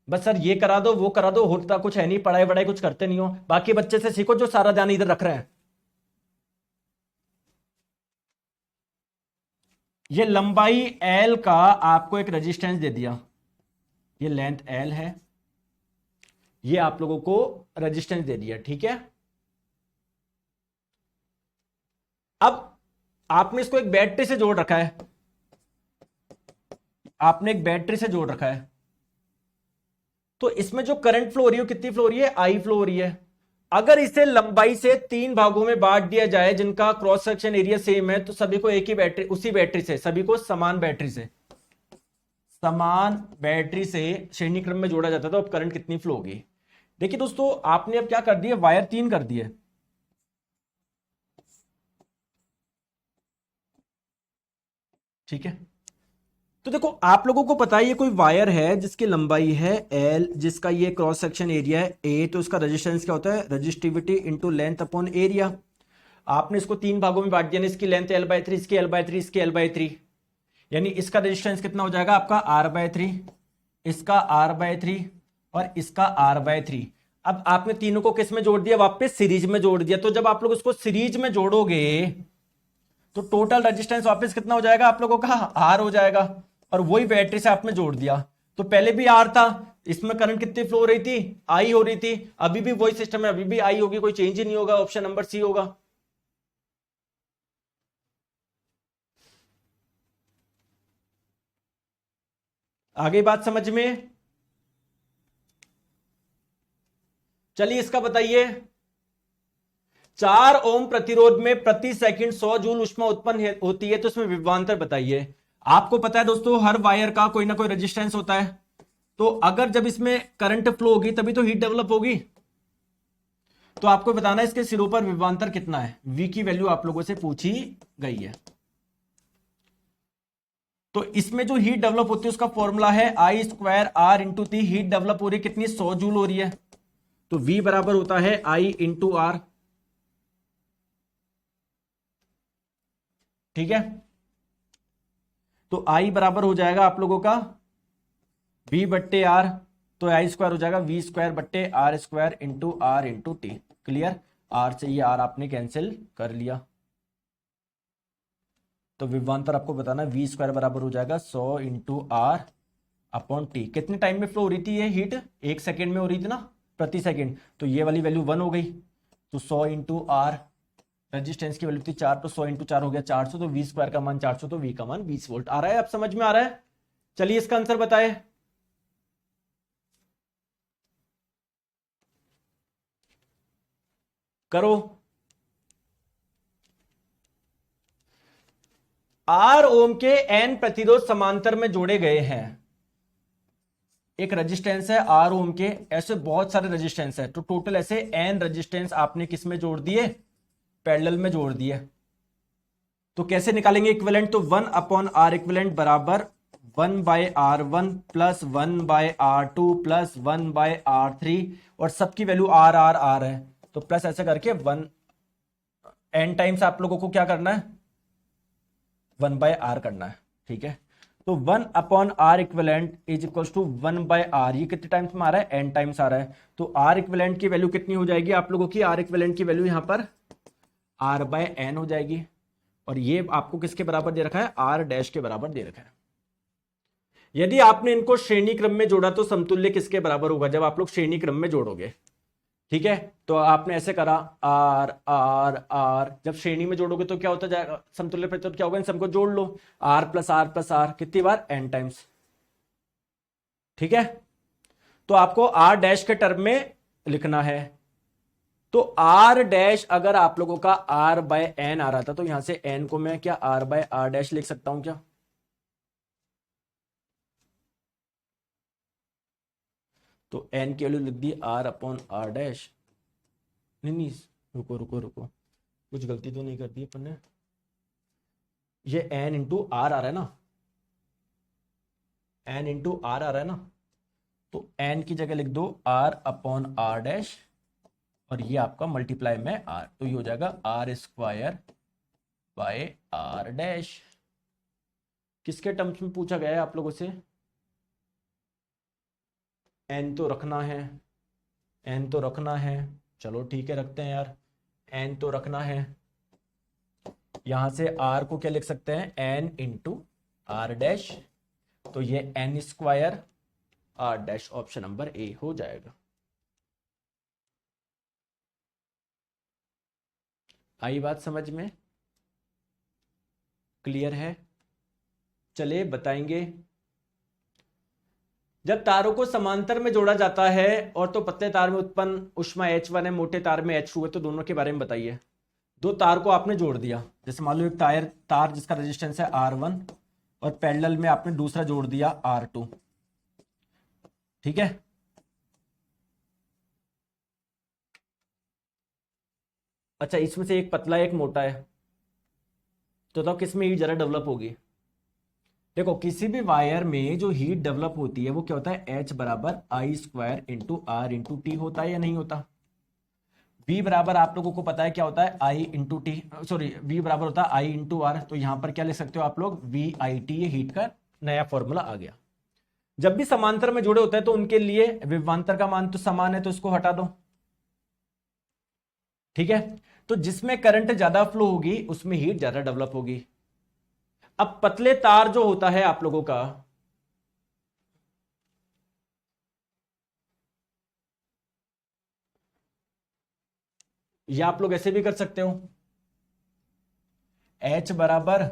बस सर ये करा दो वो करा दो, होता कुछ है नहीं, पढ़ाई वढ़ाई कुछ करते नहीं हो। बाकी बच्चे से सीखो जो सारा ध्यान इधर रख रहे हैं। ये लंबाई L का आपको एक रेजिस्टेंस दे दिया, ये लेंथ L है, ये आप लोगों को रेजिस्टेंस दे दिया। ठीक है, अब आपने इसको एक बैटरी से जोड़ रखा है, आपने एक बैटरी से जोड़ रखा है, तो इसमें जो करंट फ्लो हो रही है कितनी फ्लो हो रही है, I फ्लो हो रही है। अगर इसे लंबाई से 3 भागों में बांट दिया जाए जिनका क्रॉस सेक्शन एरिया सेम है, तो सभी को एक ही बैटरी, उसी बैटरी से सभी को समान बैटरी से श्रेणी क्रम में जोड़ा जाता है, तो अब करंट कितनी फ्लो होगी। देखिए दोस्तों आपने अब क्या कर दिया, वायर 3 कर दिए। ठीक है, तो देखो आप लोगों को पता है ये कोई वायर है जिसकी लंबाई है L, जिसका ये क्रॉस सेक्शन एरिया है A, तो उसका रेजिस्टेंस क्या होता है, resistivity into length upon area. आपने इसको 3 भागों में बांट दिया, इसकी लेंथ L/3, इसकी L/3, इसकी L/3, यानी इसका रेजिस्टेंस कितना हो जाएगा आपका R/3, इसका R/3, और इसका R/3। अब आपने तीनों को किस में जोड़ दिया, वापस सीरीज में जोड़ दिया। तो जब आप लोग उसको सीरीज में जोड़ोगे तो टोटल रेजिस्टेंस वापस कितना हो जाएगा आप लोगों का, R हो जाएगा। और वही बैटरी से आपने जोड़ दिया। तो पहले भी R था, इसमें करंट कितनी फ्लो हो रही थी, I हो रही थी। अभी भी वही सिस्टम है, अभी भी I होगी, कोई चेंज ही नहीं होगा। ऑप्शन नंबर सी होगा। आगे बात समझ में। चलिए इसका बताइए। 4 ओम प्रतिरोध में प्रति सेकंड 100 जूल ऊष्मा उत्पन्न होती है, तो इसमें विभवांतर बताइए। आपको पता है दोस्तों, हर वायर का कोई ना कोई रेजिस्टेंस होता है। तो अगर जब इसमें करंट फ्लो होगी तभी तो हीट डेवलप होगी। तो आपको बताना है इसके सिरों पर विभवांतर कितना है। V की वैल्यू आप लोगों से पूछी गई है। तो इसमें जो हीट डेवलप होती है उसका फॉर्मूला है I² R into T। Heat develop हो रही है कितनी, 100 जूल हो रही है। तो V बराबर होता है I इंटू R। ठीक है, तो I बराबर हो जाएगा आप लोगों का V/R। तो I² हो जाएगा V²/R² into R into T। Clear. R से ये R आपने कैंसिल कर लिया। तो विभवांतर आपको बताना, V² बराबर हो जाएगा 100 इंटू R अपॉन T। कितने टाइम में फ्लो हो रही थी ये हीट, 1 सेकेंड में हो रही थी ना, प्रति सेकेंड। तो ये वाली वैल्यू 1 हो गई। तो 100 इंटू R, रेजिस्टेंस की वैल्यू थी 4, तो 100 इंटू 4 हो गया 400। तो V² का मान 400, तो V का मान 20 वोल्ट आ रहा है। आप समझ में आ रहा है। चलिए इसका आंसर बताए। करो। R ओम के N प्रतिरोध समांतर में जोड़े गए हैं। एक रेजिस्टेंस है R ओम के, ऐसे बहुत सारे रेजिस्टेंस है। तो टोटल ऐसे N रेजिस्टेंस आपने किस में जोड़ दिए, पैरेलल में जोड़ दिए। तो कैसे निकालेंगे इक्विवेलेंट, तो 1/R इक्विवेलेंट बराबर 1/R1 plus 1/R2 plus 1/R3, और सबकी वैल्यू R R R है। तो प्लस ऐसे करके 1 N टाइम्स आप लोगों को क्या करना है, 1/R करना है। ठीक है, तो 1/R equivalent is equal to 1/R। ये कितने टाइम्स में आ रहा है, N टाइम्स आ रहा है। तो R इक्विवेलेंट की वैल्यू कितनी हो जाएगी आप लोगों की, R इक्विवेलेंट की वैल्यू यहां पर R/N हो जाएगी। और ये आपको किसके बराबर दे रखा है, R' के बराबर दे रखा है। यदि आपने इनको श्रेणी क्रम में जोड़ा तो समतुल्य किसके बराबर होगा, जब आप लोग श्रेणी क्रम में जोड़ोगे। ठीक है, तो आपने ऐसे करा R R R, जब श्रेणी में जोड़ोगे तो क्या होता जाएगा, समतुल्य प्रतिरोध क्या होगा, इन सबको जोड़ लो। R plus R plus R कितनी बार, N टाइम्स। ठीक है, तो आपको R' के टर्म में लिखना है। तो R' अगर आप लोगों का R/N आ रहा था, तो यहां से N को मैं क्या R/R' लिख सकता हूं क्या। तो N की वैल्यू लिख दी R/R'। नहीं, रुको रुको रुको, कुछ गलती तो नहीं कर दी अपन ने। ये N इंटू R आ रहा है ना, N इंटू R आ रहा है ना। तो N की जगह लिख दो R/R', और ये आपका मल्टीप्लाई में R। तो ये हो जाएगा R²/R'। किसके टर्म्स में पूछा गया है आप लोगों से, N तो रखना है, N तो रखना है। चलो ठीक है, रखते हैं यार, N तो रखना है। यहां से R को क्या लिख सकते हैं, N इंटू R'। तो ये N²R', ऑप्शन नंबर ए हो जाएगा। आई बात समझ में, क्लियर है। चलिए बताएंगे। जब तारों को समांतर में जोड़ा जाता है और तो पतले तार में उत्पन्न ऊष्मा H1 है, मोटे तार में H2 है, तो दोनों के बारे में बताइए। दो तार को आपने जोड़ दिया, जैसे मान लो एक तार जिसका रेजिस्टेंस है R1, और पैरेलल में आपने दूसरा जोड़ दिया R2। ठीक है, अच्छा इसमें से एक पतला एक मोटा है, तो किसमें हीट जरा डेवलप होगी। देखो किसी भी वायर में जो हीट डेवलप होती है वो क्या होता है, H बराबर I² into R into T होता है या नहीं होता। V बराबर आप लोगों को पता है क्या होता है, I into T, sorry V बराबर होता है I इंटू R। तो यहां पर क्या लिख सकते हो आप लोग, VIT, ये हीट का नया फॉर्मूला आ गया। जब भी समांतर में जुड़े होते हैं तो उनके लिए विभवांतर का मान तो समान है, तो इसको हटा दो। ठीक है, तो जिसमें करंट ज्यादा फ्लो होगी उसमें हीट ज्यादा डेवलप होगी। अब पतले तार जो होता है आप लोगों का, या आप लोग ऐसे भी कर सकते हो, H बराबर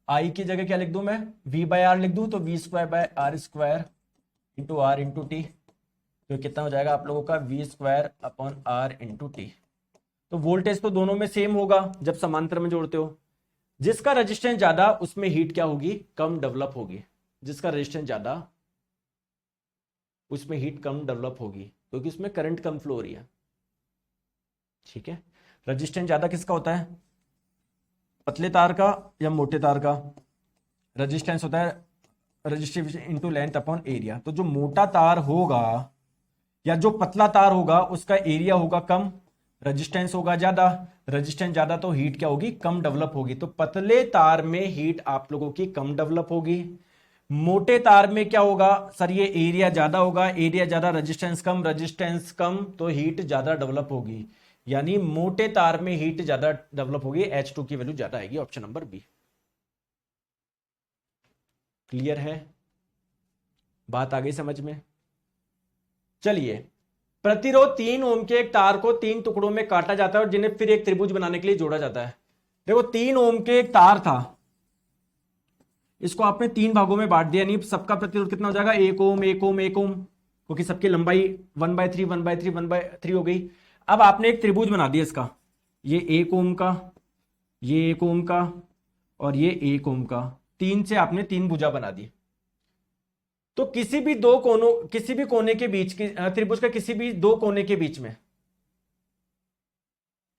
आई की जगह क्या लिख दूं मैं, V बाय आर लिख दूं, तो V square by R square into R into T. तो कितना हो जाएगा आप लोगों का, V square upon R into T. तो वोल्टेज तो दोनों में सेम होगा जब समांतर में जोड़ते हो। जिसका रेजिस्टेंस ज्यादा उसमें हीट क्या होगी, कम डेवलप होगी। जिसका रेजिस्टेंस ज्यादा उसमें हीट कम डेवलप होगी, क्योंकि उसमें करंट कम फ्लो हो रही है। ठीक है, रेजिस्टेंस ज्यादा किसका होता है, पतले तार का या मोटे तार का। रेजिस्टेंस होता है resistivity into length upon area. तो जो मोटा तार होगा या जो पतला तार होगा उसका एरिया होगा कम, रेजिस्टेंस होगा ज्यादा। रेजिस्टेंस ज्यादा तो हीट क्या होगी, कम डेवलप होगी। तो पतले तार में हीट आप लोगों की कम डेवलप होगी। मोटे तार में क्या होगा सर, ये एरिया ज्यादा होगा, एरिया ज्यादा रेजिस्टेंस कम, रेजिस्टेंस कम तो हीट ज्यादा डेवलप होगी। यानी मोटे तार में हीट ज्यादा डेवलप होगी, H2 की वैल्यू ज्यादा आएगी, ऑप्शन नंबर बी। क्लियर है, बात आ गई समझ में। चलिए, प्रतिरोध 3 ओम के एक तार को 3 टुकड़ों में काटा जाता है और जिन्हें फिर एक त्रिभुज बनाने के लिए जोड़ा जाता है। देखो 3 ओम के एक तार था, इसको आपने 3 भागों में बांट दिया, नहीं सबका प्रतिरोध कितना हो जाएगा, 1 ओम 1 ओम 1 ओम, क्योंकि सबकी लंबाई 1/3 1/3 1/3 हो गई। अब आपने एक त्रिभुज बना दिया इसका, ये 1 ओम का, ये 1 ओम का और ये 1 ओम का, 3 से आपने 3 भुजा बना दी। तो किसी भी दो कोनों, किसी भी कोने के बीच की त्रिभुज का किसी भी दो कोने के बीच में,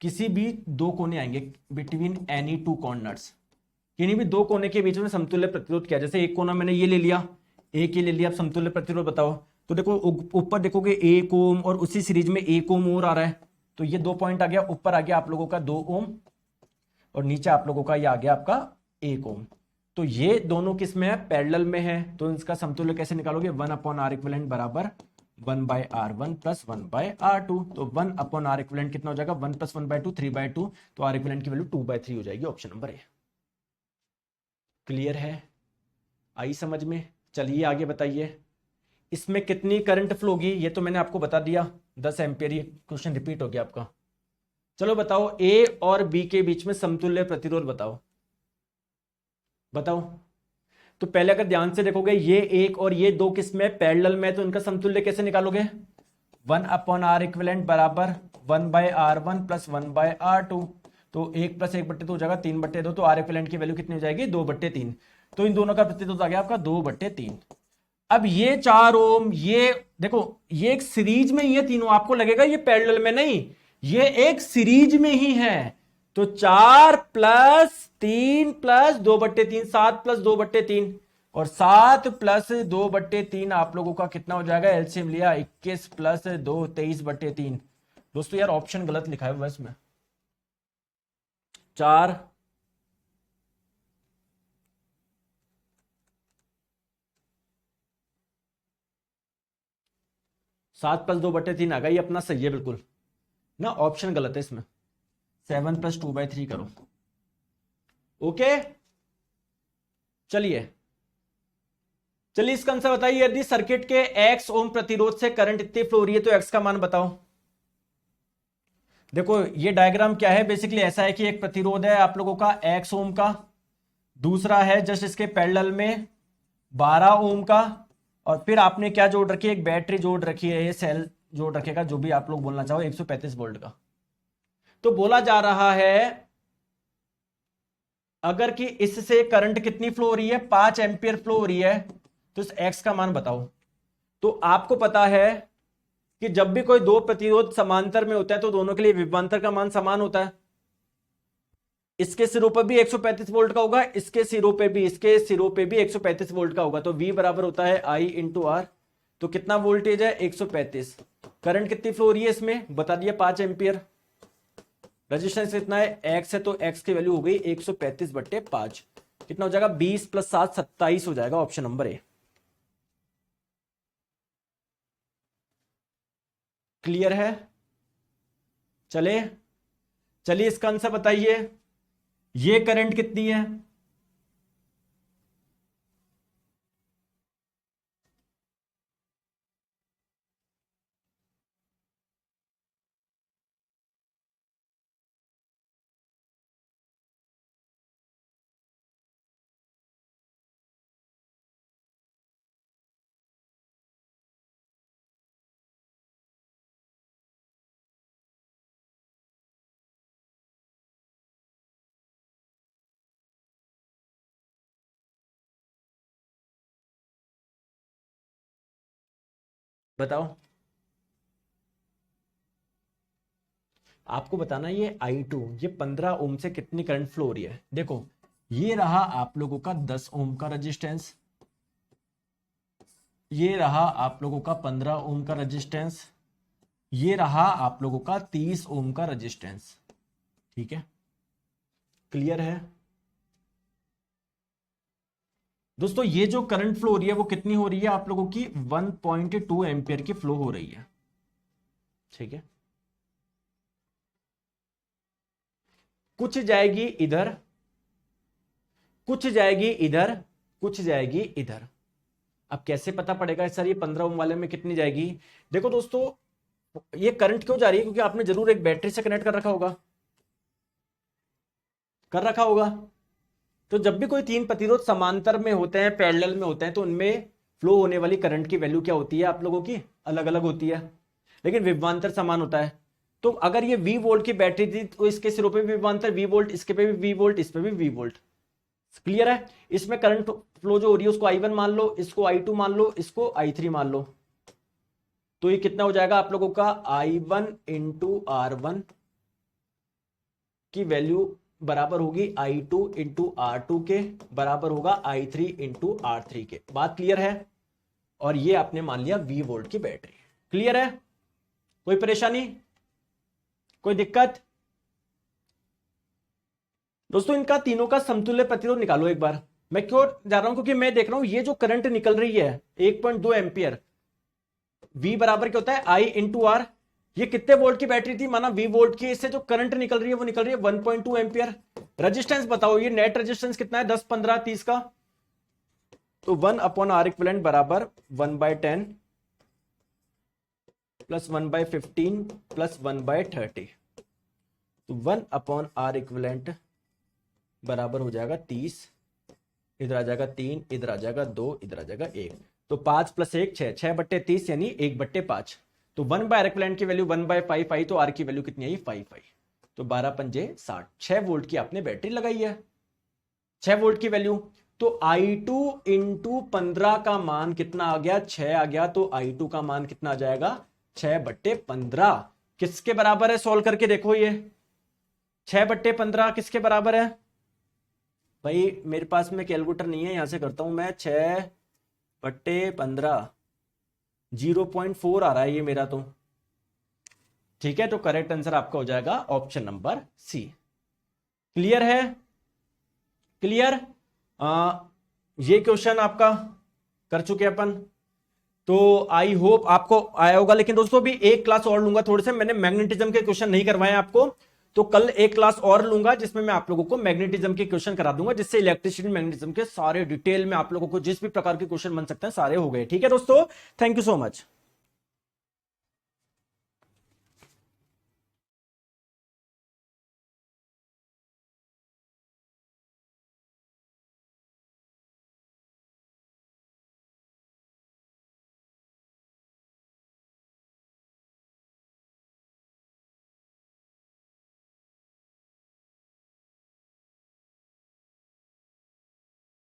किसी भी दो कोने आएंगे बिटवीन एनी टू कॉर्नर्स, किन्हीं भी दो कोने के बीच में समतुल्य प्रतिरोध क्या, जैसे एक कोना मैंने ये ले लिया, एक ये ले लिया, अब समतुल्य प्रतिरोध बताओ। तो देखो ऊपर देखोगे 1 ओम और उसी सीरीज में 1 ओम और आ रहा है, तो ये 2 पॉइंट आ गया, ऊपर आ गया आप लोगों का 2 ओम और नीचे आप लोगों का ये आ गया आपका 1 ओम। तो ये दोनों किस में है, पैरेलल में है। तो इसका समतुल्य कैसे निकालोगे, 1/r इक्विवेलेंट बराबर 1/r1 प्लस 1/r2। तो 1/r इक्विवेलेंट कितना हो जाएगा, 1 + 1/2 3/2, तो r इक्विवेलेंट की वैल्यू 2/3 हो जाएगी, ऑप्शन नंबर ए। क्लियर है, आई समझ में। चलिए आगे बताइए, इसमें कितनी करंट फ्लो होगी, ये तो मैंने आपको बता दिया, 10 एम्पियर। ये क्वेश्चन रिपीट हो गया आपका। चलो बताओ, ए और बी के बीच में समतुल्य प्रतिरोध बताओ, बताओ। तो पहले अगर ध्यान से देखोगे, ये 1 और ये 2 किस में, पैरेलल में, तो इनका समतुल्य कैसे निकालोगे, 1/r इक्विवेलेंट बराबर 1/r1 प्लस 1/r2। तो 1 + 1/2 हो जाएगा 3/2, तो r इक्विवेलेंट की वैल्यू कितनी हो जाएगी, 2/3। तो इन दोनों का प्रतिरोध आ गया आपका 2/3। अब ये 4 ओम, ये देखो ये एक सीरीज में ही है तीनों, आपको लगेगा ये पैरेलल में, नहीं, ये एक सीरीज में ही है। तो 4 + 3 + 2/3, 7 + 2/3 और 7 + 2/3 आप लोगों का कितना हो जाएगा, एलसीएम लिया 21 + 2 23/3। दोस्तों यार ऑप्शन गलत लिखा है बस में, 4 7 + 2/3 आ गया, ये अपना सही है बिल्कुल ना, ऑप्शन गलत है इसमें, 7 + 2/3 करो। ओके, चलिए चलिए इसका आंसर बताइए, यदि सर्किट के x ओम प्रतिरोध से करंट इतनी फ्लो हो रही है तो x का मान बताओ। देखो ये डायग्राम क्या है, बेसिकली ऐसा है कि एक प्रतिरोध है आप लोगों का x ओम का, दूसरा है जस्ट इसके पैरेलल में 12 ओम का, और फिर आपने क्या जोड़ रखी है, एक बैटरी जोड़ रखी है, ये सेल जोड़ रखेगा, जो भी आप लोग बोलना चाहो, 135 वोल्ट का। तो बोला जा रहा है अगर कि इससे करंट कितनी फ्लो हो रही है, 5 एम्पियर फ्लो हो रही है, तो इस x का मान बताओ। तो आपको पता है कि जब भी कोई दो प्रतिरोध समांतर में होता है तो दोनों के लिए विभवांतर का मान समान होता है। इसके सिरों पर भी 135 वोल्ट का होगा, इसके सिरों पे भी, इसके सिरों पे भी 135 वोल्ट का होगा। तो V बराबर होता है I × R। तो कितना वोल्टेज है, 135। करंट कितनी फ्लो हो रही है इसमें, बता दिया 5 एम्पियर। रेजिस्टेंस कितना है, x है, तो x की वैल्यू हो गई 135/5। कितना हो जाएगा, 20 + 7 27 हो जाएगा, ऑप्शन नंबर ए। क्लियर है? चले चलिए इसका आंसर बताइए, ये करंट कितनी है? बताओ, आपको बताना ये I2, ये 15 ओम से कितनी करंट फ्लो हो रही है। देखो ये रहा आप लोगों का 10 ओम का रजिस्टेंस, ये रहा आप लोगों का 15 ओम का रजिस्टेंस, ये रहा आप लोगों का 30 ओम का रजिस्टेंस। ठीक है, क्लियर है दोस्तों? ये जो करंट फ्लो हो रही है वो कितनी हो रही है आप लोगों की? 1.2 एम्पियर की फ्लो हो रही है। ठीक है, कुछ जाएगी इधर, कुछ जाएगी इधर, कुछ जाएगी इधर। अब कैसे पता पड़ेगा सर ये 15 ओम वाले में कितनी जाएगी? देखो दोस्तों, ये करंट क्यों जा रही है? क्योंकि आपने जरूर एक बैटरी से कनेक्ट कर रखा होगा, कर रखा होगा। तो जब भी कोई तीन प्रतिरोध समांतर में होते हैं, पैरेलल में होते हैं, तो उनमें फ्लो होने वाली करंट की वैल्यू क्या होती है आप लोगों की? अलग अलग होती है, लेकिन विभवांतर समान होता है। तो अगर ये V वोल्ट की बैटरी थी तो इसके सिरों पे भी विभवांतर V वोल्ट, इसके पे भी V वोल्ट, इस पे भी V वोल्ट। क्लियर है? इसमें करंट फ्लो जो हो रही है उसको I1 मान लो, इसको I2 मान लो, इसको I3 मान लो। तो ये कितना हो जाएगा आप लोगों का? I1 इंटू R1 की वैल्यू बराबर होगी I2 इंटू R2 के, बराबर होगा I3 इंटू R3 के। बात क्लियर है? और ये आपने मान लिया V वोल्ट की बैटरी। क्लियर है? कोई परेशानी, कोई दिक्कत? दोस्तों इनका तीनों का समतुल्य प्रतिरोध निकालो एक बार। मैं क्यों जा रहा हूं? क्योंकि मैं देख रहा हूं ये जो करंट निकल रही है 1.2 एम्पियर, V बराबर क्या होता है? I into R. ये कितने वोल्ट की बैटरी थी? माना V वोल्ट की, इससे जो करंट निकल रही है वो निकल रही है 1.2 एम्पियर। रजिस्टेंस बताओ, ये नेट रजिस्टेंस कितना है? 10, 15, 30 का। तो 1/R इक्विवेलेंट बराबर 1/10 प्लस 1/15 प्लस 1/30। तो 1/R इक्विवेलेंट बराबर हो जाएगा 30, इधर आ जाएगा 3, इधर आ जाएगा 2, इधर आ जाएगा 1। तो 5 प्लस 1 6, 6/30 यानी 1/5। तो 1/R इक्विवेलेंट की वैल्यू 1/5 आई, तो R की वैल्यू कितनी आई? 5 आई। तो 12 पंजे 60, 6 वोल्ट की आपने बैटरी लगाई है, 6 वोल्ट की वैल्यू। तो I2 इंटू 15 का मान कितना आ गया? 6 आ गया। तो I2 का मान कितना आ जाएगा? 6/15। किसके बराबर है? सॉल्व करके देखो, ये 6/15 किसके बराबर है? भाई मेरे पास में कैलकुलेटर नहीं है, यहां से करता हूं मैं। 6/15 0.4 आ रहा है ये मेरा तो। ठीक है, तो करेक्ट आंसर आपका हो जाएगा ऑप्शन नंबर सी। क्लियर है? क्लियर? ये क्वेश्चन आपका कर चुके अपन, तो आई होप आपको आया होगा। लेकिन दोस्तों अभी एक क्लास और लूंगा, थोड़े से मैंने मैग्नेटिज्म के क्वेश्चन नहीं करवाए आपको, तो कल एक क्लास और लूंगा जिसमें मैं आप लोगों को मैग्नेटिज्म के क्वेश्चन करा दूंगा, जिससे इलेक्ट्रिसिटी मैग्नेटिज्म के सारे डिटेल में आप लोगों को जिस भी प्रकार के क्वेश्चन बन सकते हैं सारे हो गए। ठीक है दोस्तों, थैंक यू सो मच।